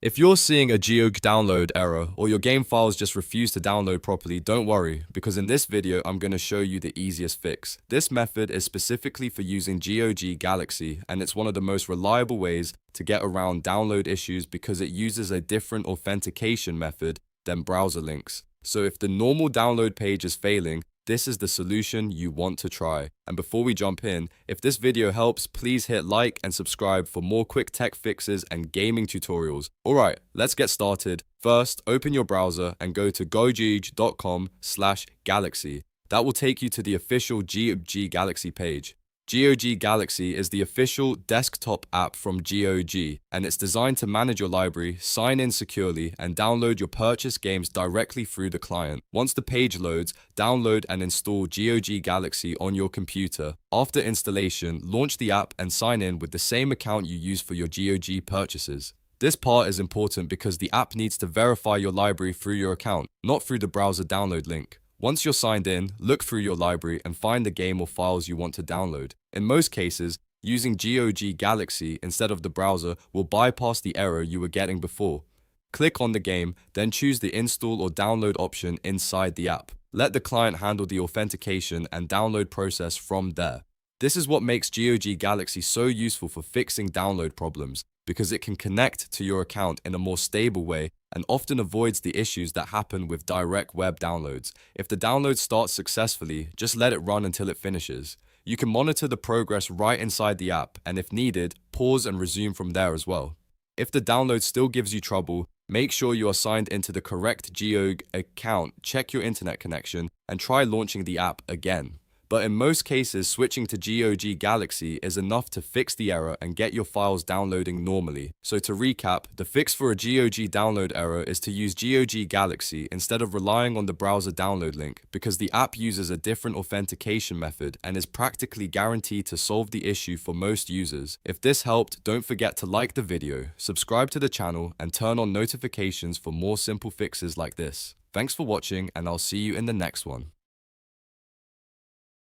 If you're seeing a GOG download error or your game files just refuse to download properly, don't worry, because in this video I'm going to show you the easiest fix. This method is specifically for using GOG Galaxy, and it's one of the most reliable ways to get around download issues because it uses a different authentication method than browser links. So if the normal download page is failing, this is the solution you want to try. And before we jump in, if this video helps, please hit like and subscribe for more quick tech fixes and gaming tutorials. Alright, let's get started. First, open your browser and go to gog.com/galaxy. That will take you to the official GOG Galaxy page. GOG Galaxy is the official desktop app from GOG, and it's designed to manage your library, sign in securely, and download your purchased games directly through the client. Once the page loads, download and install GOG Galaxy on your computer. After installation, launch the app and sign in with the same account you use for your GOG purchases. This part is important because the app needs to verify your library through your account, not through the browser download link. Once you're signed in, look through your library and find the game or files you want to download. In most cases, using GOG Galaxy instead of the browser will bypass the error you were getting before. Click on the game, then choose the install or download option inside the app. Let the client handle the authentication and download process from there. This is what makes GOG Galaxy so useful for fixing download problems, because it can connect to your account in a more stable way and often avoids the issues that happen with direct web downloads. If the download starts successfully, just let it run until it finishes. You can monitor the progress right inside the app, and if needed, pause and resume from there as well. If the download still gives you trouble, make sure you are signed into the correct GOG account, check your internet connection, and try launching the app again. But in most cases, switching to GOG Galaxy is enough to fix the error and get your files downloading normally. So to recap, the fix for a GOG download error is to use GOG Galaxy instead of relying on the browser download link, because the app uses a different authentication method and is practically guaranteed to solve the issue for most users. If this helped, don't forget to like the video, subscribe to the channel, and turn on notifications for more simple fixes like this. Thanks for watching, and I'll see you in the next one.